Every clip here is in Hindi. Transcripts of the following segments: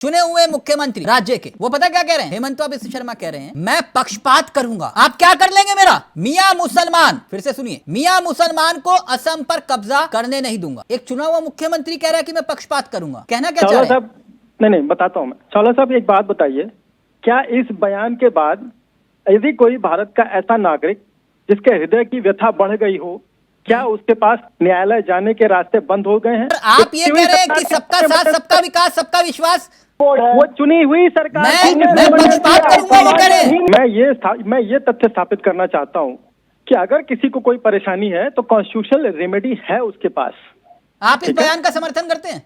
चुने हुए मुख्यमंत्री राज्य के वो पता क्या कह रहे हैं? हेमंत बिश्व शर्मा कह रहे हैं मैं पक्षपात करूंगा। आप क्या कर लेंगे मेरा? मियां मुसलमान, फिर से सुनिए, मियां मुसलमान को असम पर कब्जा करने नहीं दूंगा। एक चुना हुआ मुख्यमंत्री कह रहा है कि मैं पक्षपात करूंगा। कहना क्या चाह रहे हैं? नहीं बताता हूं मैं। चावला साहब एक बात बताइए, क्या इस बयान के बाद यदि कोई भारत का ऐसा नागरिक जिसके हृदय की व्यथा बढ़ गई हो, क्या उसके पास न्यायालय जाने के रास्ते बंद हो गए हैं? आप ये कह रहे हैं कि सबका साथ, सबका विकास, सबका विश्वास, वो चुनी हुई सरकार मैं पक्षपात करूंगा वो कह रहे हैं। मैं ये तथ्य स्थापित करना चाहता हूं कि अगर किसी को कोई परेशानी है तो कॉन्स्टिट्यूशनल रेमेडी है उसके पास। आप इस बयान का समर्थन करते हैं?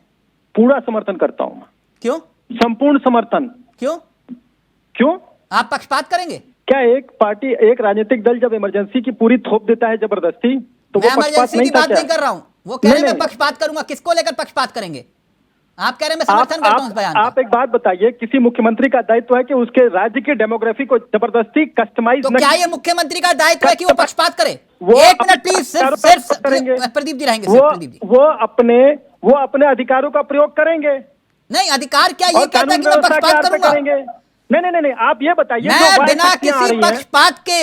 पूरा समर्थन करता हूं। क्यों? संपूर्ण समर्थन। क्यों? आप पक्षपात करेंगे? क्या एक पार्टी, एक राजनीतिक दल जब इमरजेंसी की पूरी थोप देता है जबरदस्ती, तो वो इमरजेंसी की बात नहीं कर रहा हूं। वो कह रहे हैं मैं पक्षपात करूंगा। किसको लेकर पक्षपात करेंगे? आप कह रहे हैं मैं समर्थन करता हूं इस बयान का। आप एक बात बताइए, किसी मुख्यमंत्री का दायित्व है कि उसके राज्य की डेमोग्राफी को जबरदस्ती कस्टमाइज तो क्या ये मुख्यमंत्री का दायित्व है कि वो पक्षपात करे? एक मिनट प्लीज, सिर्फ प्रदीप जी रहेंगे। प्रदीप जी वो अपने अधिकारों का प्रयोग करेंगे। नहीं, अधिकार क्या ये कहता है कि मैं पक्षपात करूंगा? नहीं, आप ये बताइए, मैं बिना किसी पक्षपात के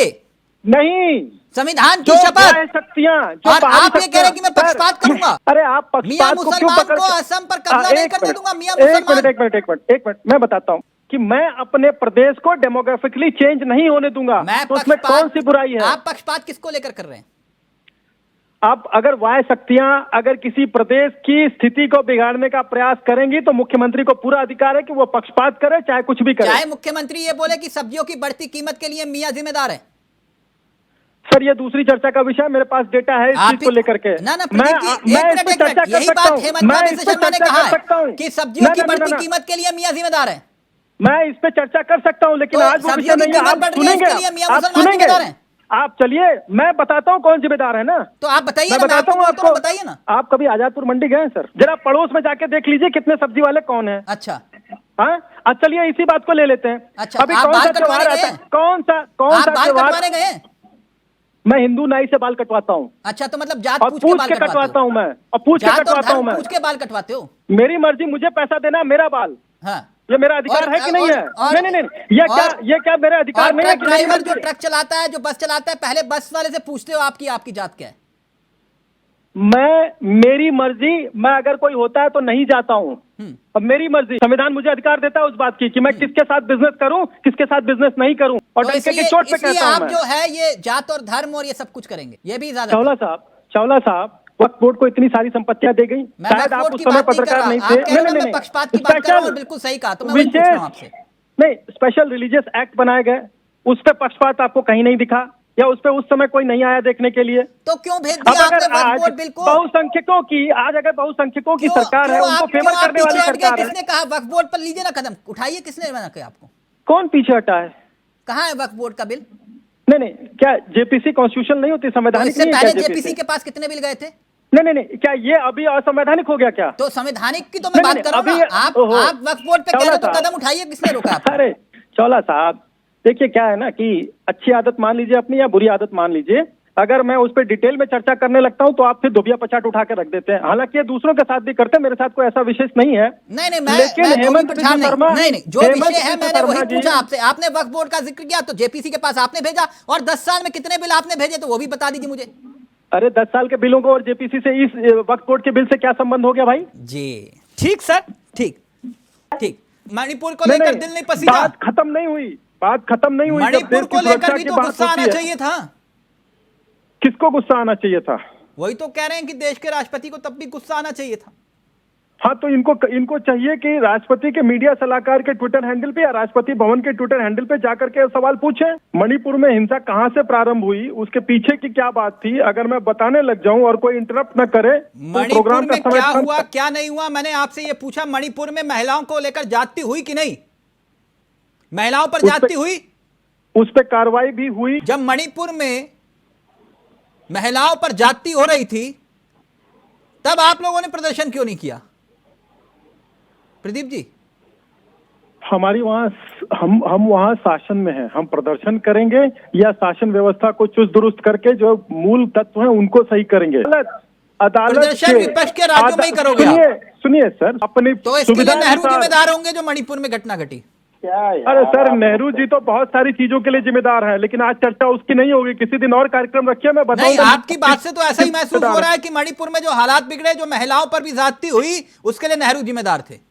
नहीं, संविधान की शपथ, शक्तियां और आप ये कह रहे हैं कि मैं पक्षपात करूंगा। अरे आप मियां मुसलमान को असम पर कब्जा नहीं करने दूंगा। मियां मुसलमान, एक मिनट मैं बताता हूँ कि मैं अपने प्रदेश को डेमोग्राफिकली चेंज नहीं होने दूंगा। तो उसमें कौन सी बुराई है? आप पक्षपात किसको लेकर कर रहे हैं? आप अगर वाय शक्तियां अगर किसी प्रदेश की स्थिति को बिगाड़ने का प्रयास करेंगी तो मुख्यमंत्री को पूरा अधिकार है कि वो पक्षपात करे, चाहे कुछ भी करे। चाहे मुख्यमंत्री ये बोले कि सब्जियों की बढ़ती कीमत के लिए मियां जिम्मेदार है। सर ये दूसरी चर्चा का विषय, मेरे पास डेटा है इस चीज को लेकर के। मैं यही बात हेमंत बिश्व शर्मा ने कहा है कि सब्जियों की बढ़ती कीमत के लिए मियां जिम्मेदार है। मैं इस पे चर्चा कर सकता हूँ, लेकिन आज वो विषय नहीं है। आप सुनेंगे, आप चलिए मैं बताता हूँ कौन जिम्मेदार है ना। तो आप बताइए, मैं बताता हूँ आपको, बताइए ना। आप कभी आजादपुर मंडी गए सर? जरा पड़ोस में जाके देख लीजिए कितने सब्जी वाले कौन है। अच्छा हाँ, चलिए इसी बात को ले लेते हैं। अच्छा, अभी कौन सा त्योहार आता है? कौन सा त्योहार गए? मैं हिंदू नाई से बाल कटवाता हूँ। अच्छा, तो मतलब जात पूछ के कटवाता हूँ मैं, और पूछ के कटवाता हूँ मैं। पूछ के बाल कटवाते हो? मेरी मर्जी, मुझे पैसा देना, मेरा बाल। हाँ, ये मेरा अधिकार है कि नहीं है? नहीं, ये क्या मेरा अधिकार नहीं है? ड्राइवर जो ट्रक चलाता है, जो बस चलाता है, पहले बस वाले से पूछते हो आपकी जात क्या है? मेरी मर्जी, मैं अगर कोई होता है तो नहीं जाता हूँ। अब मेरी मर्जी, संविधान मुझे अधिकार देता है उस बात की कि मैं किसके साथ बिजनेस करूं, किसके साथ बिजनेस नहीं करूं, और डंके की चोट पे कहता हूं। आप जो है ये जात और धर्म और ये सब कुछ करेंगे, ये भी ज्यादा। चावला साहब, वक्फ बोर्ड को इतनी सारी संपत्तियां दे गई, शायद आप उस समय पत्रकार नहीं थे। नहीं, पक्षपात की बात कर रहा हूं, बिल्कुल सही कहा। तो मैं वही पूछ रहा हूं आपसे। नहीं, स्पेशल रिलीजियस एक्ट बनाए गए, उस पे पक्षपात आपको कहीं नहीं दिखा, या उस पे उस समय कोई नहीं आया देखने के लिए। तो क्यों भेज दिया आपने वक्फ बोर्ड बिल को? बहुसंख्यकों की, आज अगर बहुसंख्यकों की सरकार है, उनको फेवर करने वाली सरकार है। किसने कहा वक्फ बोर्ड पर लीजिए ना कदम उठाइए? किसने मना किया आपको? कौन पीछे हटा है? कहाँ है वक्फ बोर्ड का बिल? नहीं, क्या जेपीसी कॉन्स्टिट्यूशन नहीं होती, संवैधानिक नहीं है? पहले जेपीसी के पास कितने बिल गए थे? नहीं, क्या ये अभी असंवैधानिक हो गया क्या? तो संवैधानिक की तो मैं बात कर रहा हूं। आप वक्फ बोर्ड पे कह रहे हो तो कदम उठाइए, किसने रोका आपको? अरे चौला साहब, देखिए क्या है ना कि अच्छी आदत मान लीजिए अपनी या बुरी आदत मान लीजिए, अगर मैं उस पर डिटेल में चर्चा करने लगता हूं तो आप फिर धोबिया पचाट उठा के रख देते हैं। हालांकि ये दूसरों के साथ भी करते हैं, मेरे साथ कोई ऐसा विशेष नहीं है। नहीं, लेकिन हेमंत बिश्व शर्मा, नहीं, जो विषय है मैंने वही पूछा आपसे। आपने वक्फ बोर्ड का जिक्र किया तो जेपीसी के पास आपने भेजा, और 10 साल में कितने बिल आपने भेजे तो वो भी बता दीजिए मुझे। अरे 10 साल के बिलों को और जेपीसी से, इस वक्फ बोर्ड के बिल से क्या संबंध हो गया भाई? जी ठीक सर, ठीक। मणिपुर को लेकर दिल नहीं पसीजा। बात खत्म नहीं हुई। मणिपुर को लेकर भी तो गुस्सा आना चाहिए था। किसको गुस्सा आना चाहिए था? वही तो कह रहे हैं कि देश के राष्ट्रपति को तब भी गुस्सा आना चाहिए था। हाँ, तो इनको चाहिए कि राष्ट्रपति के मीडिया सलाहकार के ट्विटर हैंडल पे या राष्ट्रपति भवन के ट्विटर हैंडल पे जाकर के सवाल पूछें। मणिपुर में हिंसा कहां से प्रारंभ हुई, उसके पीछे की क्या बात थी, अगर मैं बताने लग जाऊं और कोई इंटरप्ट न करे तो प्रोग्राम का समय क्या हुआ क्या नहीं हुआ। मैंने आपसे ये पूछा, मणिपुर में महिलाओं को लेकर जाति हुई कि नहीं? महिलाओं पर जाति हुई, उस पर कार्रवाई भी हुई। जब मणिपुर में महिलाओं पर जाति हो रही थी तब आप लोगों ने प्रदर्शन क्यों नहीं किया? प्रदीप जी, हमारी हम वहाँ शासन में हैं, हम प्रदर्शन करेंगे या शासन व्यवस्था को चुस्त दुरुस्त करके जो मूल तत्व हैं उनको सही करेंगे। अदालत प्रदर्शन विपक्ष के राज्यों में ही करोगे आप। सुनिए सर, अपनी तो इसके लिए सुविधा नेहरू अनुसार- जिम्मेदार होंगे जो मणिपुर में घटना घटी। अरे सर, नेहरू जी तो बहुत सारी चीजों के लिए जिम्मेदार है, लेकिन आज चर्चा उसकी नहीं होगी। किसी दिन और कार्यक्रम रखिए, मैं नहीं, बताऊंगा। आपकी बात से तो ऐसा ही महसूस हो रहा है कि मणिपुर में जो हालात बिगड़े, जो महिलाओं पर भी ज्यादती हुई, उसके लिए नेहरू जिम्मेदार थे।